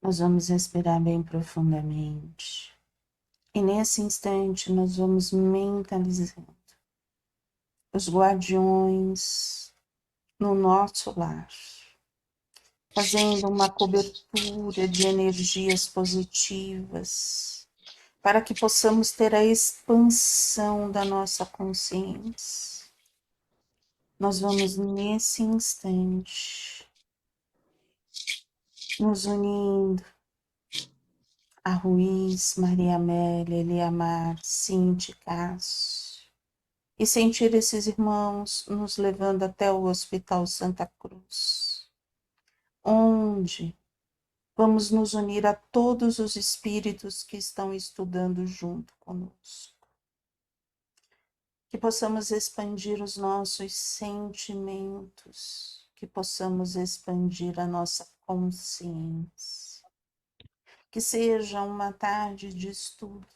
Nós vamos respirar bem profundamente. E nesse instante nós vamos mentalizando os guardiões no nosso lar, fazendo uma cobertura de energias positivas, para que possamos ter a expansão da nossa consciência. Nós vamos nesse instante nos unindo a Ruiz, Maria Amélia, Eliamar, Cinti, Cássio, e sentir esses irmãos nos levando até o Hospital Santa Cruz, onde vamos nos unir a todos os espíritos que estão estudando junto conosco. Que possamos expandir os nossos sentimentos, que possamos expandir a nossa consciência. Que seja uma tarde de estudo,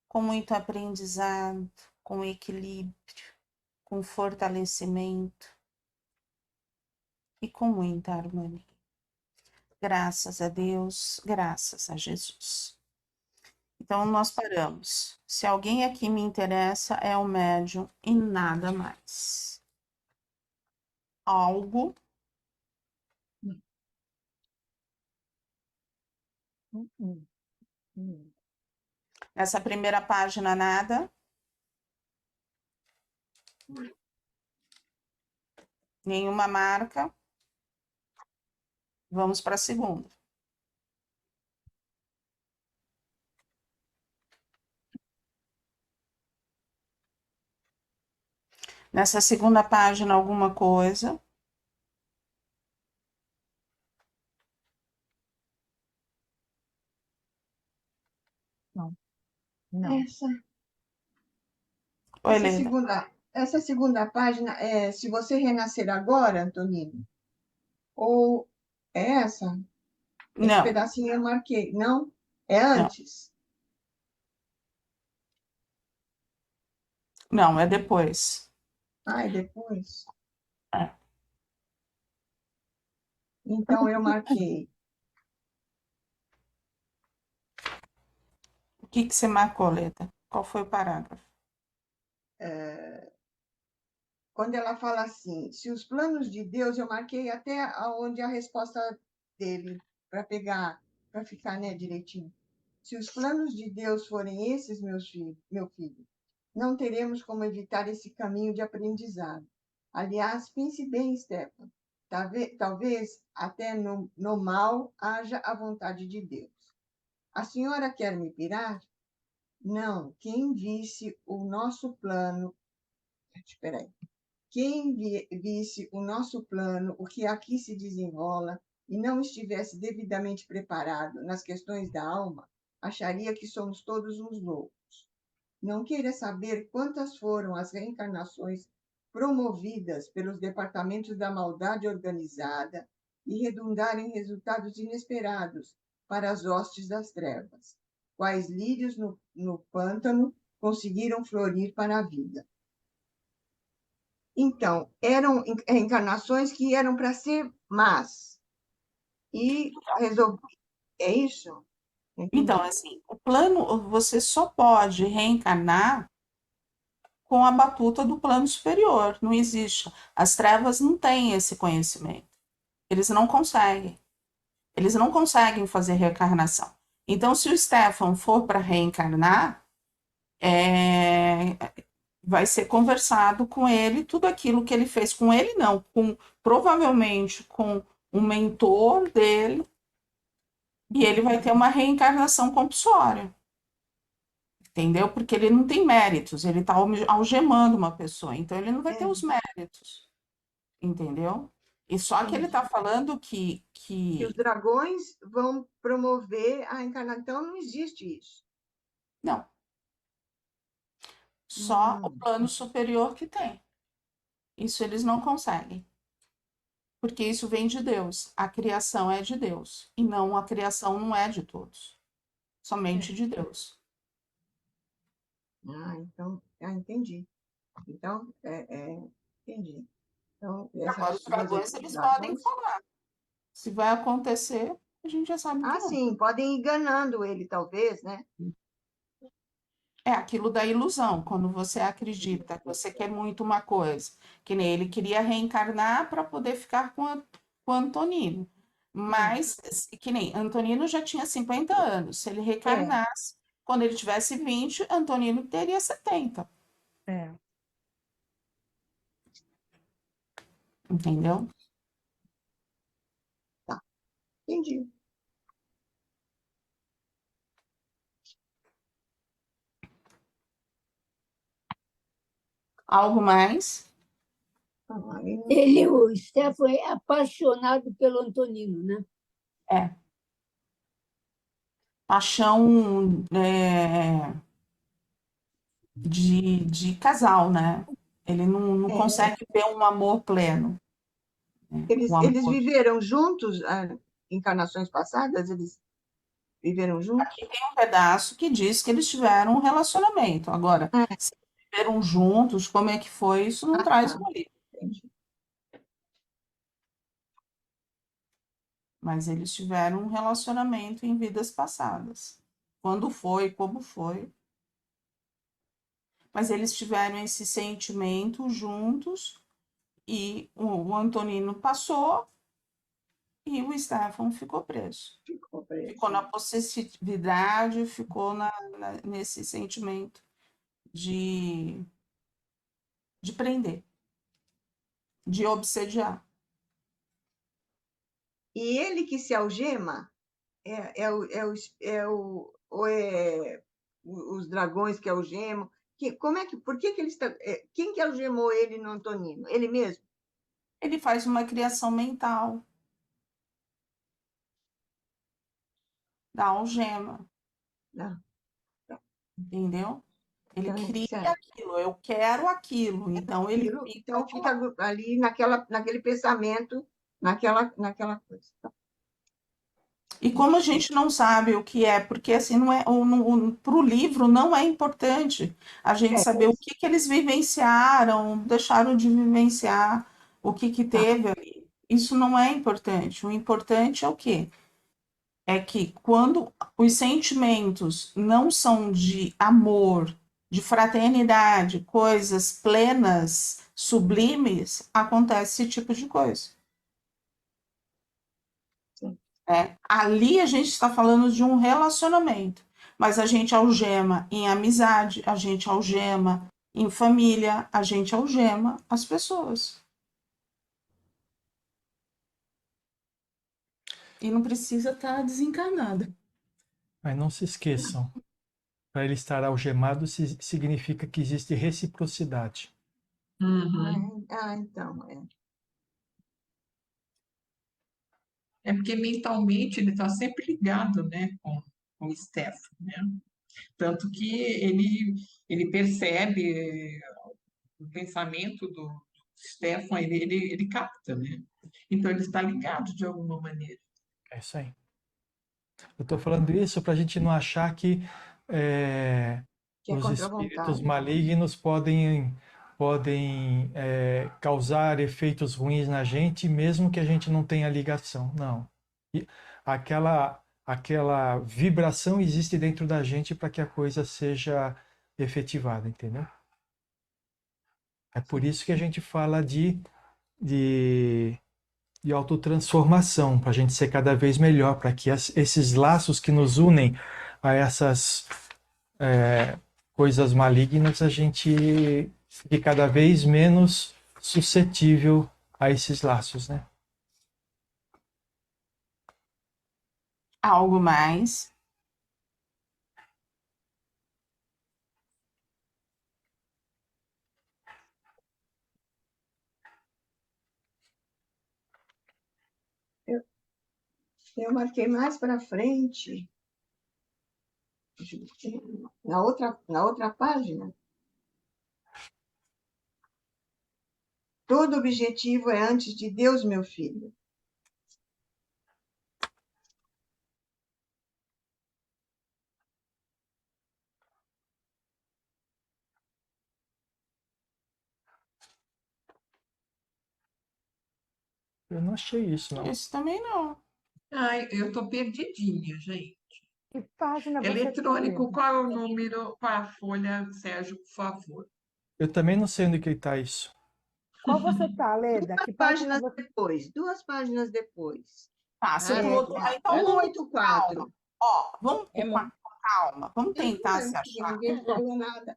com muito aprendizado, com equilíbrio, com fortalecimento e com muita harmonia. Graças a Deus, graças a Jesus. Então, nós paramos. Se alguém aqui me interessa, é o médium e nada mais. Algo. Nessa primeira página, nada. Nenhuma marca. Vamos para a segunda. Nessa segunda página, alguma coisa. Não. Não. Oi, Leila. Essa segunda página é Se Você Renascer Agora, Antonino? Ou é essa? Esse Não, pedacinho eu marquei. Não? É não, antes? não, é depois. Ah, é depois? É. Então eu marquei. O que você marcou, Leda? Qual foi o parágrafo? Quando ela fala assim, se os planos de Deus, eu marquei até onde a resposta dele, para pegar, para ficar, né, direitinho. Se os planos de Deus forem esses, meu filho, não teremos como evitar esse caminho de aprendizado. Aliás, pense bem, Stefan, talvez até no mal haja a vontade de Deus. A senhora quer me pirar? Não, quem visse o nosso plano... Espera aí. Quem visse o nosso plano, o que aqui se desenrola, e não estivesse devidamente preparado nas questões da alma, acharia que somos todos uns loucos. Não queira saber quantas foram as reencarnações promovidas pelos departamentos da maldade organizada e redundar em resultados inesperados para as hostes das trevas, quais lírios no pântano conseguiram florir para a vida. Então, eram encarnações que eram para ser más. E resolvi. É isso? Então, Entendi. assim, o plano, você só pode reencarnar com a batuta do plano superior. Não existe. As trevas não têm esse conhecimento. Eles não conseguem. Eles não conseguem fazer reencarnação. Então, se o Stefan for para reencarnar, é, vai ser conversado com ele tudo aquilo que ele fez com ele, não, com provavelmente com um mentor dele, e ele vai ter uma reencarnação compulsória. Entendeu? Porque ele não tem méritos, ele está algemando uma pessoa, então ele não vai ter É, os méritos, entendeu? E só que ele entendi. está falando Que os dragões vão promover a encarnação. Então, não existe isso. não, só o Hum, plano superior que tem. Isso eles não conseguem, porque isso vem de Deus. A criação é de Deus, e não a criação não é de todos, somente é. de Deus. Então, entendi. Então, entendi. Então, Agora, os coisa dragões, dos eles podem dragões, falar. Se vai acontecer, a gente já sabe que Ah, não. sim, podem ir enganando ele, talvez, né? É aquilo da ilusão, quando você acredita que você quer muito uma coisa, que nem ele queria reencarnar para poder ficar com Antonino. Hum, Mas, que nem Antonino já tinha 50 anos. Se ele é, reencarnasse, quando ele tivesse 20, Antonino teria 70. é. Entendeu? Tá, entendi. Algo mais? Ah, eu- Ele, o Stefan, é apaixonado pelo Antonino, né? É. Paixão de casal, né? Ele não é, consegue ver um amor pleno, né? O eles amor. viveram juntos, encarnações passadas, eles viveram Aqui juntos? tem um pedaço que diz que eles tiveram um relacionamento. Agora, É, se viveram juntos, como é que foi, isso não ah, traz tá, no livro. entendi. Mas eles tiveram um relacionamento em vidas passadas. Quando foi, como foi. Mas eles tiveram esse sentimento juntos e o Antonino passou e o Stefan ficou preso. Ficou Ficou preso. na possessividade, ficou nesse sentimento de, de prender, de obsediar. E ele que se algema ou é os dragões que algemam? Como é que, por que ele está, quem que algemou ele no Antonino? Ele mesmo? Ele faz uma criação mental da algema, Não, entendeu? Ele então, cria certo. aquilo, eu quero aquilo, então ele fica Então lá. fica ali naquele pensamento, naquela coisa. E como a gente não sabe o que é, porque assim não é, para o livro não é importante a gente É, saber o que que eles vivenciaram, deixaram de vivenciar, o que que tá, teve ali. Isso não é importante. O importante é o quê? É que quando os sentimentos não são de amor, de fraternidade, coisas plenas, sublimes, acontece esse tipo de coisa. sim. Né? Ali a gente está falando de um relacionamento, mas a gente algema em amizade, a gente algema em família, a gente algema as pessoas. E não precisa estar desencarnada. Mas não se esqueçam, para ele estar algemado significa que existe reciprocidade. Uhum. Então, É porque mentalmente ele está sempre ligado, né, com o Stefan, né? Tanto que ele percebe o pensamento do Stefan, ele capta, né? Então ele está ligado de alguma maneira. É isso aí. Eu estou falando isso para a gente não achar que que é os contra a espíritos vontade. malignos podem causar efeitos ruins na gente, mesmo que a gente não tenha ligação. Não. E aquela vibração existe dentro da gente para que a coisa seja efetivada, entendeu? É por isso que a gente fala de, de autotransformação, para a gente ser cada vez melhor, para que esses laços que nos unem a essas coisas malignas, a gente fique cada vez menos suscetível a esses laços, né? Algo mais. Eu, eu marquei mais para frente, na outra página. Todo objetivo é antes de Deus, meu filho. Eu não achei isso, não. Esse também não. Ai, eu estou perdidinha, gente. Que página você está Eletrônico, lendo? qual é o número, qual a folha, Sérgio, por favor? Eu também não sei onde que está isso. Qual você está, Leda? Que página Páginas você... depois, 2 páginas depois. Tá, você É, pulou. Então vamos com 184. calma. Ó, vamos É com calma. Vamos Tem tentar se problema, porque achar. ninguém falou nada.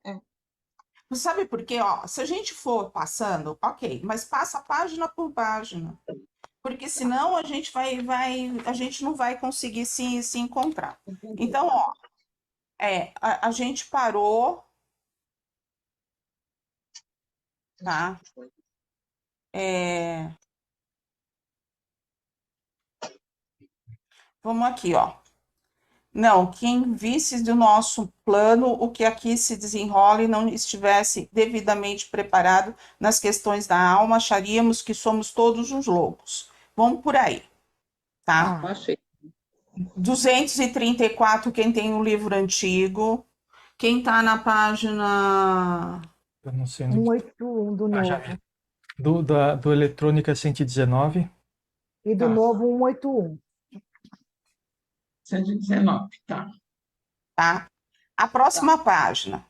Você sabe por quê? Ó, se a gente for passando, ok, mas passa página por página. Porque senão a gente a gente não vai conseguir se encontrar. Então, ó, a gente parou, tá? Vamos aqui, ó. Não, quem visse do nosso plano o que aqui se desenrola e não estivesse devidamente preparado nas questões da alma, acharíamos que somos todos uns loucos. Vamos por aí, tá? Achei. 234, quem tem o livro antigo. Quem está na página Eu não sei onde que 181 do tá. Já novo. vi. Do Eletrônica 119. E do Tá. novo 181. 119, tá. tá? A próxima página,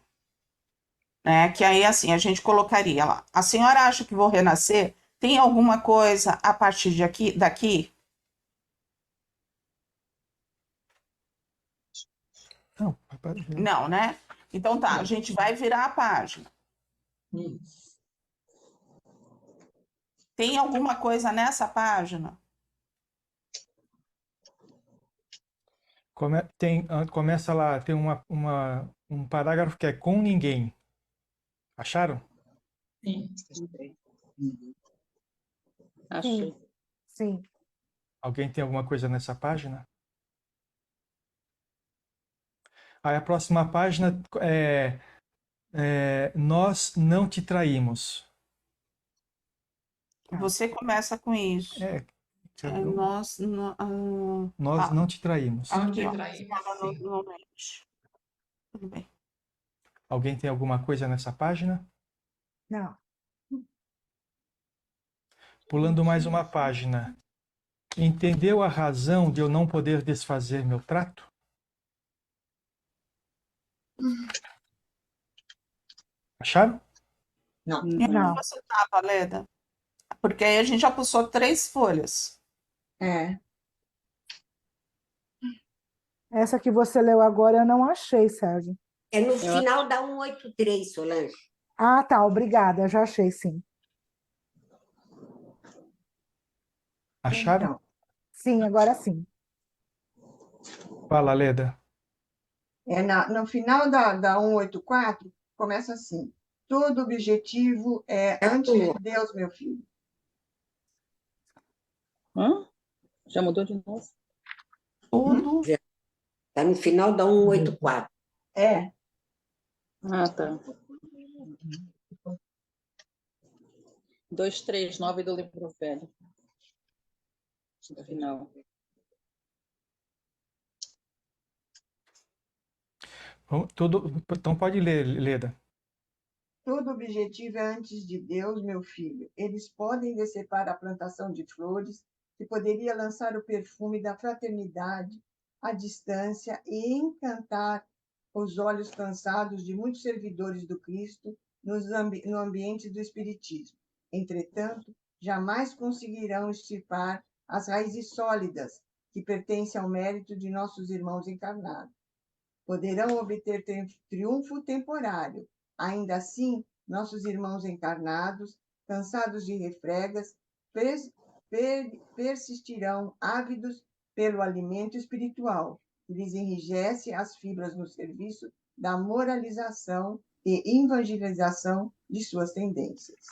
né? Que aí assim a gente colocaria lá. A senhora acha que vou renascer? Tem alguma coisa a partir de daqui? Não, Não, né? Então tá, a gente vai virar a página. Isso. Tem alguma coisa nessa página? começa lá, tem um parágrafo que é com ninguém. Acharam? Sim. Achei. Sim. Alguém tem alguma coisa nessa página? Aí a próxima página nós não te traímos. Você começa com isso. Nós Nós não te traímos. Onde aqui, ó, traímos, fala sim. no mente. Tudo bem. Alguém tem alguma coisa nessa página? Não. Pulando mais uma página. Entendeu a razão de eu não poder desfazer meu trato? Acharam? Não. E onde Não. você estava, Leda? Porque aí a gente já passou 3 folhas. Essa que você leu agora eu não achei, Sérgio. É no final da 183, Solange. Ah, tá. Obrigada. Eu já achei, sim. Acharam? Então, Sim, agora sim. Fala, Leda. no final da 184, começa assim. Todo objetivo é antes de Deus, meu filho. Hã? Já mudou de novo? Tudo. Está no final da 184. Ah, tá. 239 do livro velho. No final. Então pode ler, Leda. Todo objetivo é antes de Deus, meu filho. Eles podem decepar a plantação de flores que poderia lançar o perfume da fraternidade à distância e encantar os olhos cansados de muitos servidores do Cristo no ambiente do Espiritismo. Entretanto, jamais conseguirão extirpar as raízes sólidas que pertencem ao mérito de nossos irmãos encarnados. Poderão obter triunfo temporário. Ainda assim, nossos irmãos encarnados, cansados de refregas, persistirão ávidos pelo alimento espiritual, que lhes enrijece as fibras no serviço da moralização e evangelização de suas tendências.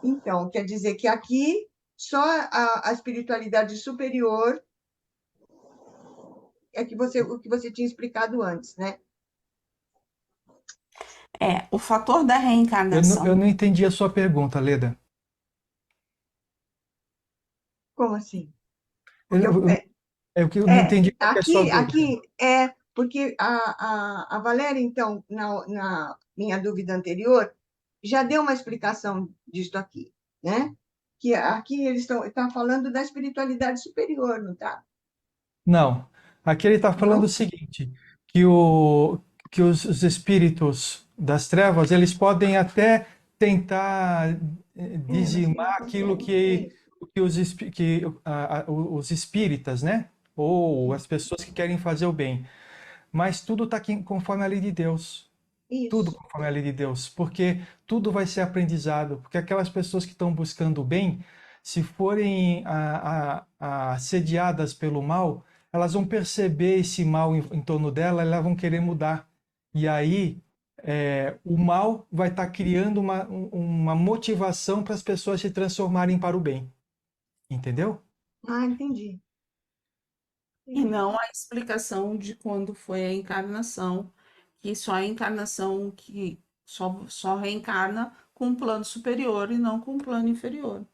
Então, quer dizer que aqui só a espiritualidade superior é o que você tinha explicado antes, né? O fator da reencarnação. Eu não entendi a sua pergunta, Leda. Como assim? Eu não entendi qual que é a sua dúvida. Aqui porque a Valéria, então, na minha dúvida anterior, já deu uma explicação disso aqui, né? Que aqui eles estão falando da espiritualidade superior, não tá? Não. Aqui ele está falando Não? o seguinte, que os espíritos das trevas, eles podem até tentar Mas não dizimar aquilo conseguem. os espíritas, né? Ou as pessoas que querem fazer o bem. Mas tudo está conforme a lei de Deus. Tudo Isso. conforme a lei de Deus. Porque tudo vai ser aprendizado. Porque aquelas pessoas que estão buscando o bem, se forem assediadas pelo mal, elas vão perceber esse mal em torno dela, elas vão querer mudar. E aí, o mal vai estar criando uma motivação para as pessoas se transformarem para o bem. Entendeu? Ah, entendi. E não a explicação de quando foi a encarnação, que só a encarnação que só reencarna com um plano superior e não com um plano inferior.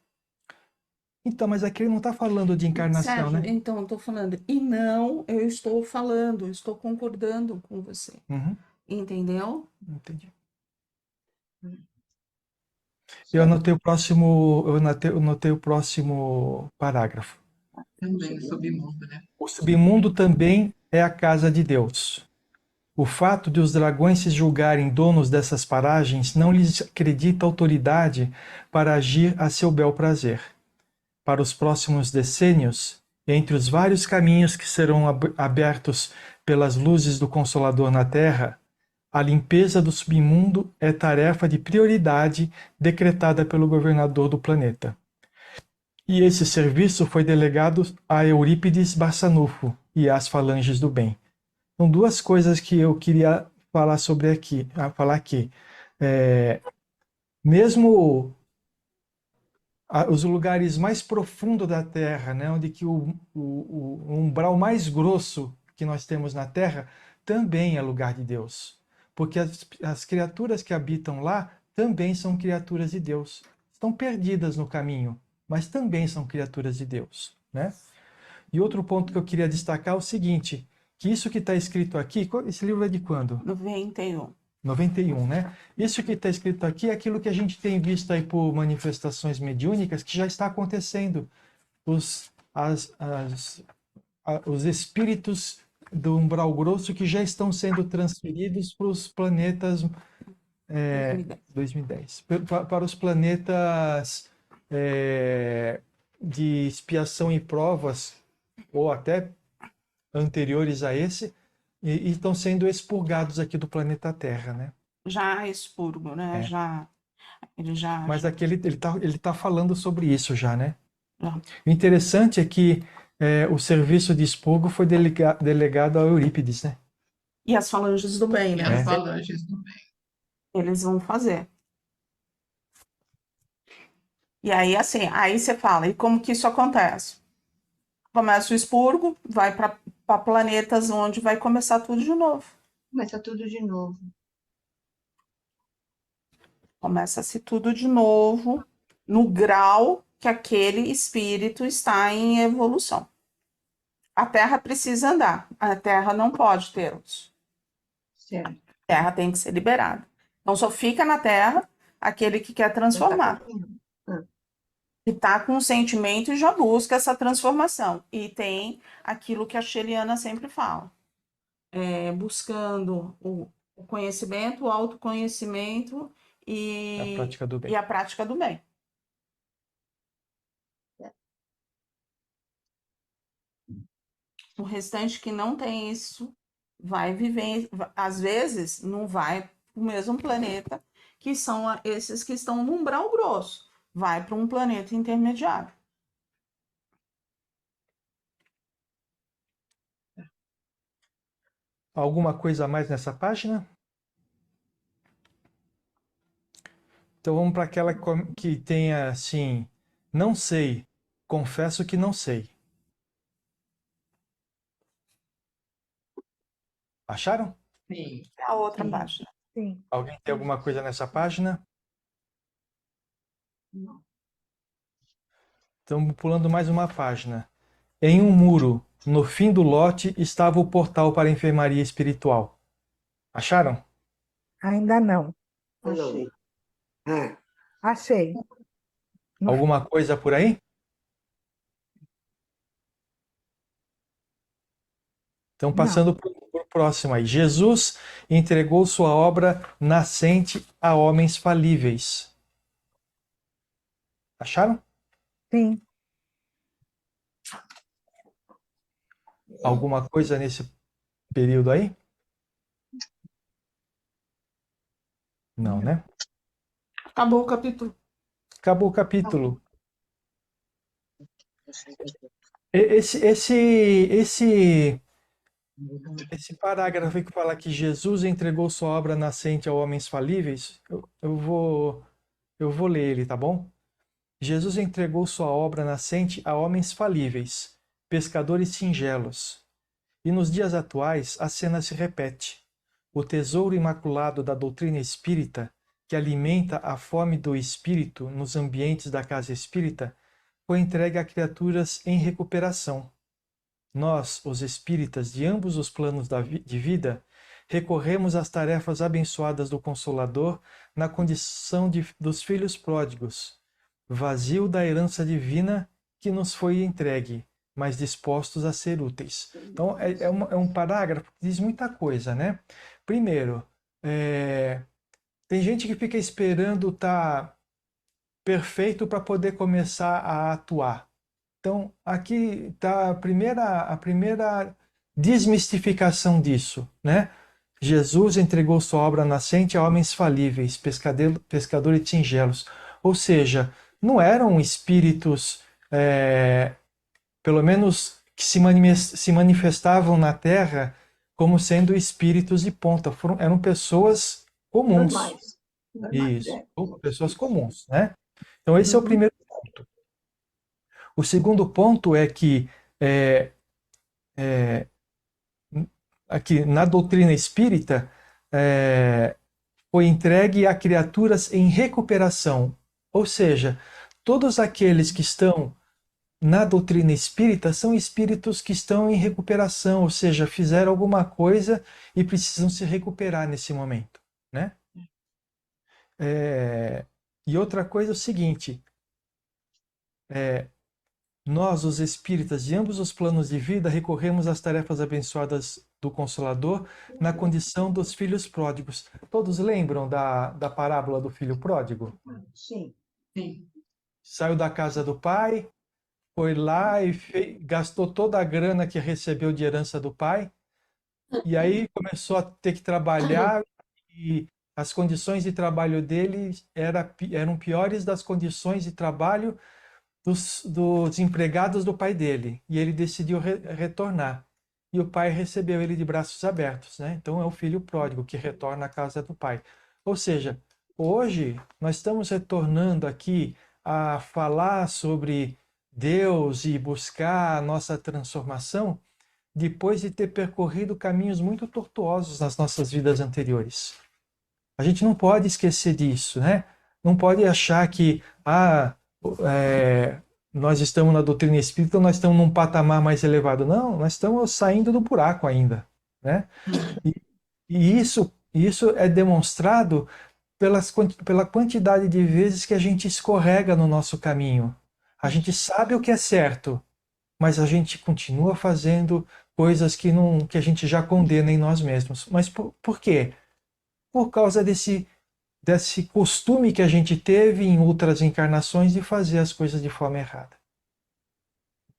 Então, mas aqui ele não está falando de encarnação, Sérgio, né? então eu estou falando, e não, eu estou falando, eu estou concordando com você, Uhum, entendeu? entendi. Eu Certo. anotei o próximo parágrafo. Também, submundo, né? O submundo também é a casa de Deus. O fato de os dragões se julgarem donos dessas paragens não lhes acredita autoridade para agir a seu bel prazer. Para os próximos decênios, entre os vários caminhos que serão abertos pelas luzes do Consolador na Terra, a limpeza do submundo é tarefa de prioridade decretada pelo governador do planeta. E esse serviço foi delegado a Eurípides Barçanufo e às Falanges do Bem. São duas coisas que eu queria falar aqui. Mesmo os lugares mais profundos da Terra, né, onde que o umbral mais grosso que nós temos na Terra também é lugar de Deus. Porque as criaturas que habitam lá também são criaturas de Deus. Estão perdidas no caminho, mas também são criaturas de Deus, né? E outro ponto que eu queria destacar é o seguinte, que isso que está escrito aqui, esse livro é de quando? 91. 91, né? Isso que está escrito aqui é aquilo que a gente tem visto aí por manifestações mediúnicas que já está acontecendo. Os espíritos do umbral grosso que já estão sendo transferidos para os planetas 2010, para os planetas de expiação e provas, ou até anteriores a esse, e estão sendo expurgados aqui do planeta Terra, né? Já expurgo, né? Ele já. Mas aqui ele tá falando sobre isso já, né? Já. O interessante é que o serviço de expurgo foi delegado a Eurípides, né? E as falanges do bem, E né? as falanges do bem. Eles vão fazer. E aí, assim, aí você fala, e como que isso acontece? Começa o expurgo, vai para planetas onde vai começar tudo de novo. Começa tudo de novo. Começa-se tudo de novo no grau que aquele espírito está em evolução. A Terra precisa andar, a Terra não pode ter erros. Certo. A Terra tem que ser liberada. Então só fica na Terra aquele que quer transformar. Que está com o sentimento e já busca essa transformação. E tem aquilo que a Sheliana sempre fala. Buscando o conhecimento, o autoconhecimento A prática do bem. e a prática do bem. O restante que não tem isso vai viver, às vezes não vai para o mesmo planeta, que são esses que estão no umbral grosso, vai para um planeta intermediário. Alguma coisa a mais nessa página? Então vamos para aquela que tenha assim, não sei, confesso que não sei. Acharam? Sim. É a outra Sim. página. Sim. Alguém tem alguma coisa nessa página? Não. Estamos pulando mais uma página. Em um muro, no fim do lote, estava o portal para a enfermaria espiritual. Acharam? Ainda não. Achei. Ah, Achei. Alguma coisa por aí? Então, passando para o próximo aí. Jesus entregou sua obra nascente a homens falíveis. Acharam? Sim. Alguma coisa nesse período aí? Não, né? Acabou o capítulo. Acabou o capítulo. Esse parágrafo aí que fala que Jesus entregou sua obra nascente a homens falíveis, eu vou ler ele, tá bom? Jesus entregou sua obra nascente a homens falíveis, pescadores singelos. E nos dias atuais, a cena se repete. O tesouro imaculado da doutrina espírita, que alimenta a fome do espírito nos ambientes da casa espírita, foi entregue a criaturas em recuperação. Nós, os espíritas de ambos os planos de vida, recorremos às tarefas abençoadas do Consolador na condição dos filhos pródigos, vazio da herança divina que nos foi entregue, mas dispostos a ser úteis. Então, é um parágrafo que diz muita coisa, né? Primeiro, tem gente que fica esperando estar perfeito para poder começar a atuar. Então, aqui está a primeira desmistificação disso, né? Jesus entregou sua obra nascente a homens falíveis, pescadores singelos. Ou seja, não eram espíritos, pelo menos que se manifestavam na Terra como sendo espíritos de ponta. Eram pessoas comuns. Normais. Isso, pessoas comuns, né? Então, esse é o primeiro ponto. O segundo ponto é que aqui na doutrina espírita foi entregue a criaturas em recuperação, ou seja, todos aqueles que estão na doutrina espírita são espíritos que estão em recuperação, ou seja, fizeram alguma coisa e precisam se recuperar nesse momento, né? E outra coisa é o seguinte, nós, os espíritas de ambos os planos de vida, recorremos às tarefas abençoadas do Consolador na condição dos filhos pródigos. Todos lembram da parábola do filho pródigo? Sim. Sim. Saiu da casa do pai, foi lá e gastou toda a grana que recebeu de herança do pai, e aí começou a ter que trabalhar, e as condições de trabalho dele eram piores das condições de trabalho dos empregados do pai dele, e ele decidiu retornar. E o pai recebeu ele de braços abertos, né? Então é o filho pródigo que retorna à casa do pai. Ou seja, hoje nós estamos retornando aqui a falar sobre Deus e buscar a nossa transformação depois de ter percorrido caminhos muito tortuosos nas nossas vidas anteriores. A gente não pode esquecer disso, né? Não pode achar que nós estamos na doutrina espírita, nós estamos num patamar mais elevado. Não, nós estamos saindo do buraco ainda, né? E isso é demonstrado pela quantidade de vezes que a gente escorrega no nosso caminho. A gente sabe o que é certo, mas a gente continua fazendo coisas que a gente já condena em nós mesmos. Mas por quê? Por causa desse costume que a gente teve em outras encarnações de fazer as coisas de forma errada.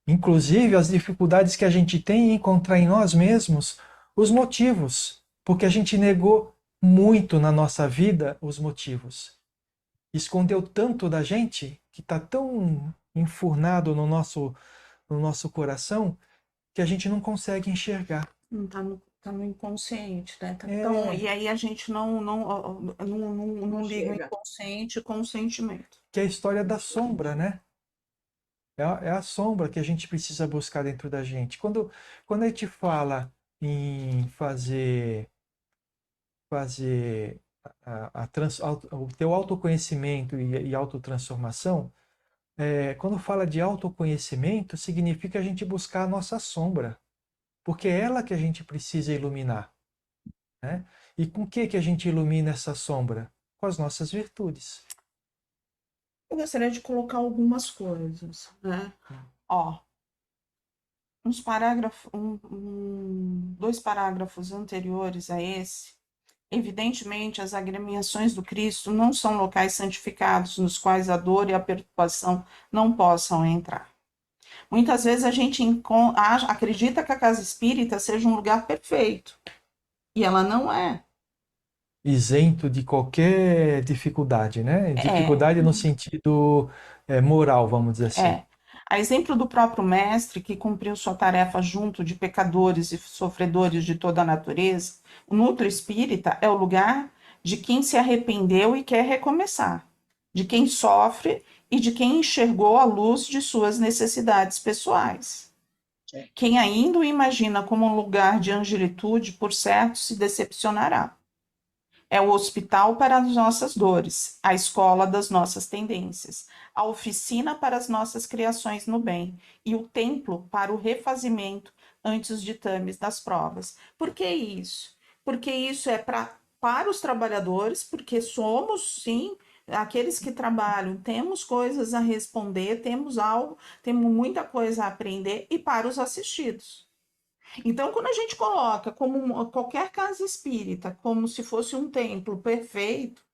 Inclusive, as dificuldades que a gente tem em encontrar em nós mesmos os motivos, porque a gente negou muito na nossa vida os motivos. Escondeu tanto da gente, que está tão enfurnado no nosso coração, que a gente não consegue enxergar. Não tá no inconsciente, né? É. E aí a gente não liga o chega. inconsciente com o sentimento. Que é a história da sombra, né? É a sombra que a gente precisa buscar dentro da gente. Quando a gente fala em fazer o teu autoconhecimento e autotransformação, quando fala de autoconhecimento, significa a gente buscar a nossa sombra, porque é ela que a gente precisa iluminar, né? E com que a gente ilumina essa sombra? Com as nossas virtudes. Eu gostaria de colocar algumas coisas, né? Ó, dois parágrafos anteriores a esse, evidentemente, as agremiações do Cristo não são locais santificados nos quais a dor e a perturbação não possam entrar. Muitas vezes a gente acredita que a casa espírita seja um lugar perfeito, e ela não é. Isento de qualquer dificuldade, né? Dificuldade no sentido moral, vamos dizer assim. A exemplo do próprio mestre, que cumpriu sua tarefa junto de pecadores e sofredores de toda a natureza, o núcleo espírita é o lugar de quem se arrependeu e quer recomeçar, de quem sofre e de quem enxergou a luz de suas necessidades pessoais. Quem ainda o imagina como um lugar de angelitude, por certo, se decepcionará. É o hospital para as nossas dores, a escola das nossas tendências, a oficina para as nossas criações no bem e o templo para o refazimento antes os ditames das provas. Por que isso? Porque isso é para os trabalhadores, porque somos, sim, aqueles que trabalham, temos coisas a responder, temos algo, temos muita coisa a aprender, e para os assistidos. Então, quando a gente coloca como qualquer casa espírita, como se fosse um templo perfeito,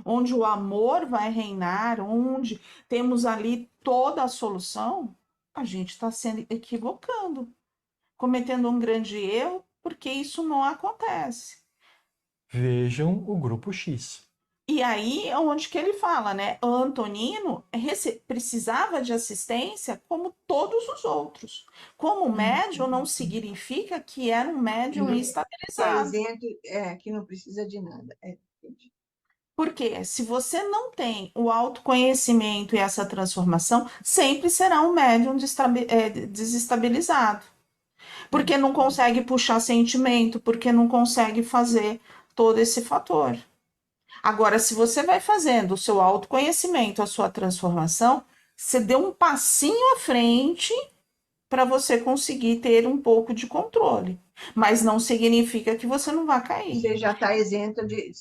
onde o amor vai reinar, onde temos ali toda a solução, a gente está se equivocando, cometendo um grande erro, porque isso não acontece. Vejam o grupo X. E aí é onde que ele fala, né? Antonino precisava de assistência como todos os outros. Como médium não significa que era um médium Que é estabilizado. isento, que não precisa de nada. Entendi. Porque se você não tem o autoconhecimento e essa transformação, sempre será um médium desestabilizado. Porque não consegue puxar sentimento, porque não consegue fazer todo esse fator. Agora, se você vai fazendo o seu autoconhecimento, a sua transformação, você deu um passinho à frente para você conseguir ter um pouco de controle. Mas não significa que você não vai cair. Você já está isento de.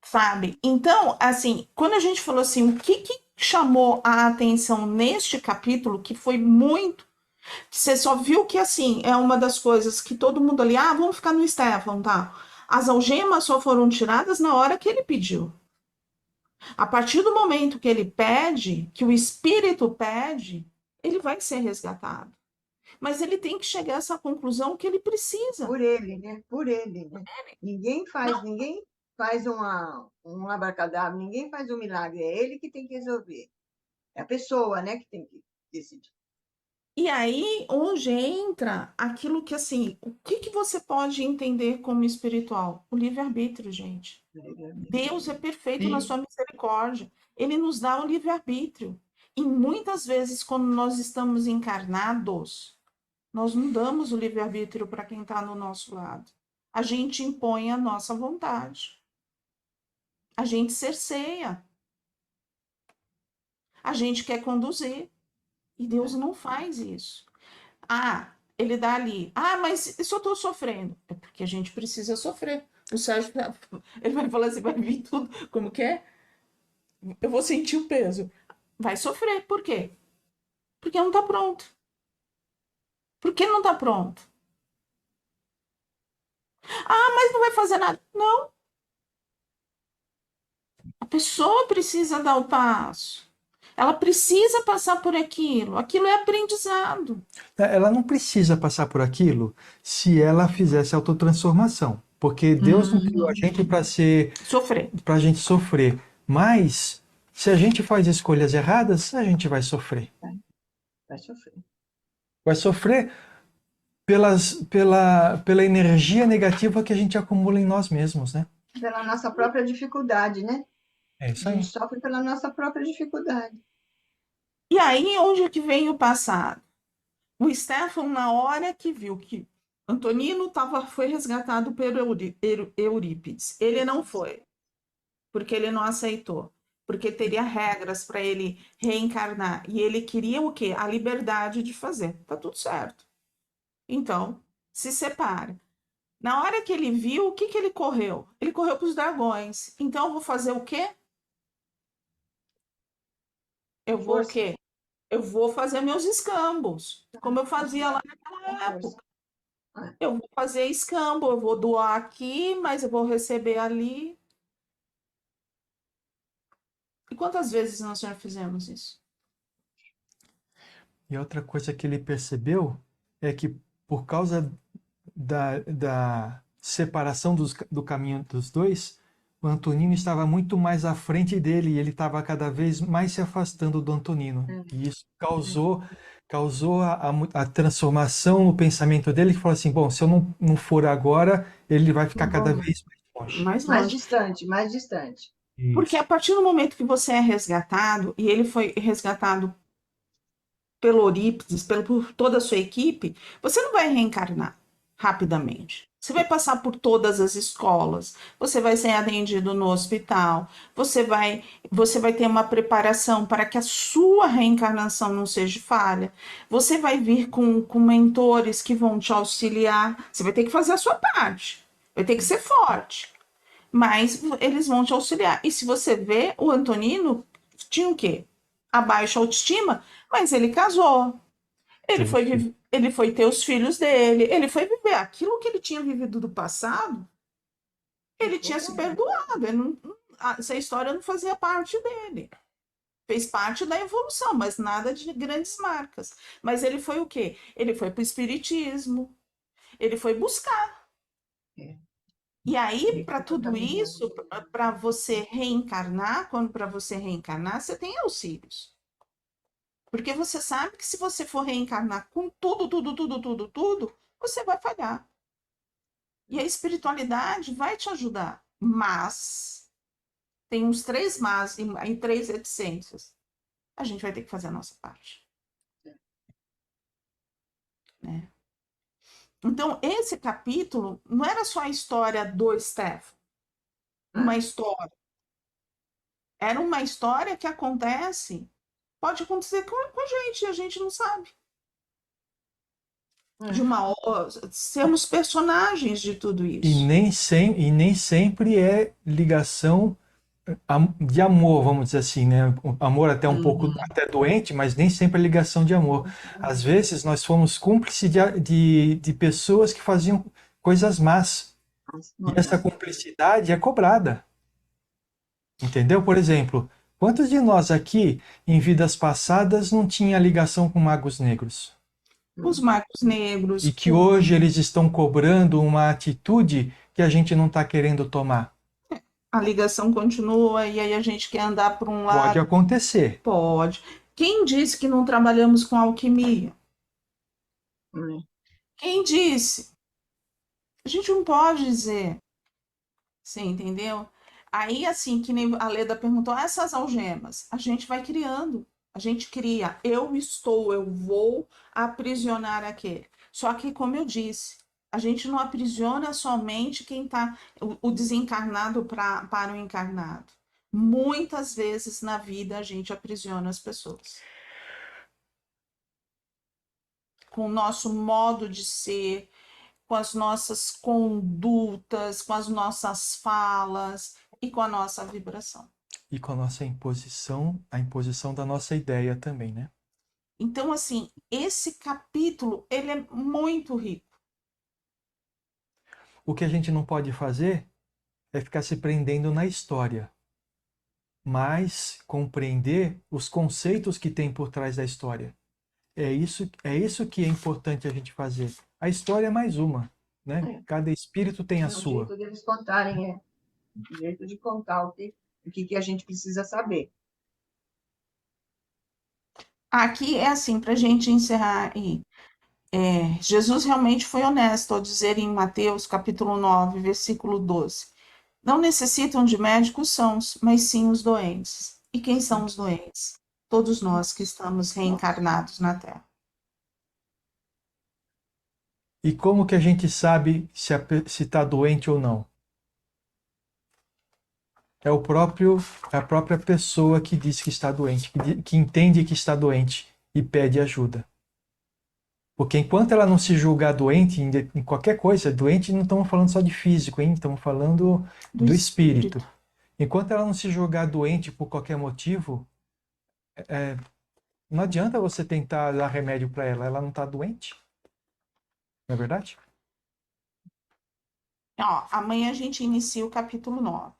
Sabe? Então, assim, quando a gente falou assim, o que chamou a atenção neste capítulo, que foi muito, que você só viu que, assim, é uma das coisas que todo mundo ali, vamos ficar no Stefan, tá? As algemas só foram tiradas na hora que ele pediu. A partir do momento que ele pede, que o espírito pede, ele vai ser resgatado. Mas ele tem que chegar a essa conclusão que ele precisa. Por ele, né? Por ele, né? Ninguém faz um abracadabra, ninguém faz um milagre, é ele que tem que resolver. É a pessoa, né, que tem que decidir. E aí, onde entra aquilo que, assim, o que você pode entender como espiritual? O livre-arbítrio, gente. Deus é perfeito na sua misericórdia. Ele nos dá o livre-arbítrio. E muitas vezes, quando nós estamos encarnados, nós não damos o livre-arbítrio para quem está no nosso lado. A gente impõe a nossa vontade. A gente cerceia. A gente quer conduzir. E Deus não faz isso. Ele dá ali. Mas se eu estou sofrendo? É porque a gente precisa sofrer. O Sérgio, ele vai falar assim, vai vir tudo, como que é? Eu vou sentir o peso. Vai sofrer. Por quê? Porque não está pronto. Por que não está pronto? Mas não vai fazer nada. Não. A pessoa precisa dar o passo. Ela precisa passar por aquilo. Aquilo é aprendizado. Ela não precisa passar por aquilo se ela fizesse autotransformação. Porque Deus não criou a gente para Sofrer. para a gente sofrer. Mas se a gente faz escolhas erradas, a gente vai sofrer. Vai sofrer. Vai sofrer pela energia negativa que a gente acumula em nós mesmos, né? Pela nossa própria dificuldade, né? É isso A aí. gente sofre pela nossa própria dificuldade. E aí, onde é que vem o passado? O Stefan, na hora que viu que Antonino foi resgatado pelo Eurípides, ele não foi, porque ele não aceitou, porque teria regras para ele reencarnar, e ele queria o quê? A liberdade de fazer. Tá tudo certo. Então, se separa. Na hora que ele viu, o que ele correu? Ele correu para os dragões. Então, eu vou fazer o quê? Eu vou o Força. quê? Eu vou fazer meus escambos, como eu fazia lá naquela Com força. época. Eu vou fazer escambo, eu vou doar aqui, mas eu vou receber ali. E quantas vezes nós já fizemos isso? E outra coisa que ele percebeu é que por causa da separação do caminho dos dois, o Antonino estava muito mais à frente dele e ele estava cada vez mais se afastando do Antonino. E isso causou a transformação no pensamento dele, que falou assim, bom, se eu não for agora, ele vai ficar cada vez mais longe. Mais Mais longe. distante, mais distante. Porque a Isso. partir do momento que você é resgatado, e ele foi resgatado pelo Eurípides, por toda a sua equipe, você não vai reencarnar rapidamente. Você vai passar por todas as escolas, você vai ser atendido no hospital, você vai ter uma preparação para que a sua reencarnação não seja falha, você vai vir com mentores que vão te auxiliar, você vai ter que fazer a sua parte, vai ter que ser forte, mas eles vão te auxiliar. E se você vê, o Antonino tinha o quê? A baixa autoestima, mas ele casou. Ele foi ter os filhos dele, ele foi viver aquilo que ele tinha vivido do passado, ele tinha se perdoado. Essa história não fazia parte dele. Fez parte da evolução, mas nada de grandes marcas. Mas ele foi o quê? Ele foi para o espiritismo, ele foi buscar. E aí, para tudo isso, para você reencarnar, para você reencarnar, você tem auxílios. Porque você sabe que se você for reencarnar com tudo, você vai falhar. E a espiritualidade vai te ajudar. Mas tem uns 3 mas e 3 reticências. A gente vai ter que fazer a nossa parte. Né? Então, esse capítulo não era só a história do Stefano. Uma história. Era uma história que acontece, pode acontecer com a gente, e a gente não sabe. Sermos personagens de tudo E isso. nem sempre é ligação de amor, vamos dizer assim, né? O amor até um pouco até doente, mas nem sempre é ligação de amor. Às vezes nós fomos cúmplices de pessoas que faziam coisas más. E essa cumplicidade é cobrada. Entendeu? Por exemplo, quantos de nós aqui, em vidas passadas, não tinha ligação com magos negros? Os magos negros. E que hoje eles estão cobrando uma atitude que a gente não está querendo tomar. A ligação continua e aí a gente quer andar por um lado. Pode acontecer. Pode. Quem disse que não trabalhamos com alquimia? Quem disse? A gente não pode dizer. Você entendeu? Aí, assim, que nem a Leda perguntou, essas algemas, a gente vai criando. A gente cria, eu vou aprisionar aquele. Só que, como eu disse, a gente não aprisiona somente quem está, o desencarnado para o encarnado. Muitas vezes na vida a gente aprisiona as pessoas. Com o nosso modo de ser, com as nossas condutas, com as nossas falas e com a nossa vibração. E com a nossa imposição, a imposição da nossa ideia também, né? Então, assim, esse capítulo, ele é muito rico. O que a gente não pode fazer é ficar se prendendo na história, mas compreender os conceitos que tem por trás da história. É isso que é importante a gente fazer. A história é mais uma, né? Cada espírito tem a sua. O jeito deles contarem, o jeito de contar o que a gente precisa saber. Aqui é assim, para a gente encerrar aí. Jesus realmente foi honesto ao dizer em Mateus, capítulo 9, versículo 12. Não necessitam de médicos sãos, mas sim os doentes. E quem são os doentes? Todos nós que estamos reencarnados na Terra. E como que a gente sabe se está doente ou não? É a própria pessoa que diz que está doente, que entende que está doente e pede ajuda. Porque enquanto ela não se julgar doente em qualquer coisa, doente não estamos falando só de físico, hein? Estamos falando do espírito. Enquanto ela não se julgar doente por qualquer motivo, não adianta você tentar dar remédio para ela não está doente. Não é verdade? Ó, amanhã a gente inicia o capítulo 9.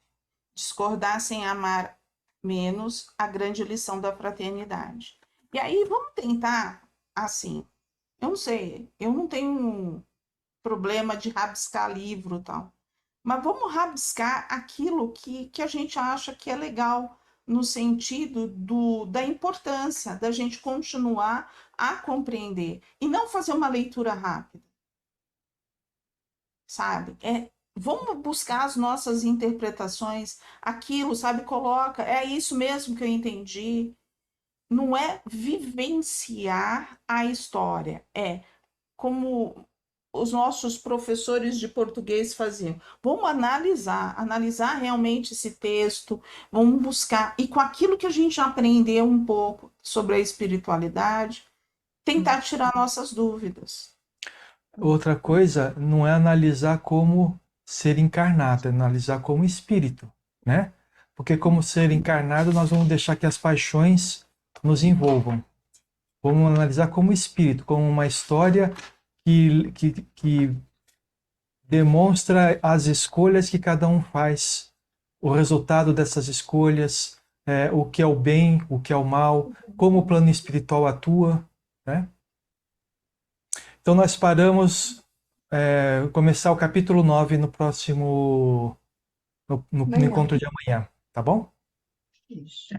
Discordar sem amar menos, a grande lição da fraternidade. E aí vamos tentar, assim, eu não sei, eu não tenho problema de rabiscar livro e tal, mas vamos rabiscar aquilo que a gente acha que é legal, no sentido da importância da gente continuar a compreender e não fazer uma leitura rápida, sabe? Vamos buscar as nossas interpretações, aquilo, sabe? Coloca, é isso mesmo que eu entendi. Não é vivenciar a história, é como os nossos professores de português faziam. Vamos analisar realmente esse texto, vamos buscar, e com aquilo que a gente aprendeu um pouco sobre a espiritualidade, tentar tirar nossas dúvidas. Outra coisa não é analisar como ser encarnado, é analisar como espírito, né? Porque como ser encarnado, nós vamos deixar que as paixões nos envolvam. Vamos analisar como espírito, como uma história que demonstra as escolhas que cada um faz, o resultado dessas escolhas, o que é o bem, o que é o mal, como o plano espiritual atua, né? Então nós paramos, começar o capítulo 9 no próximo, no encontro de amanhã, tá bom? Isso.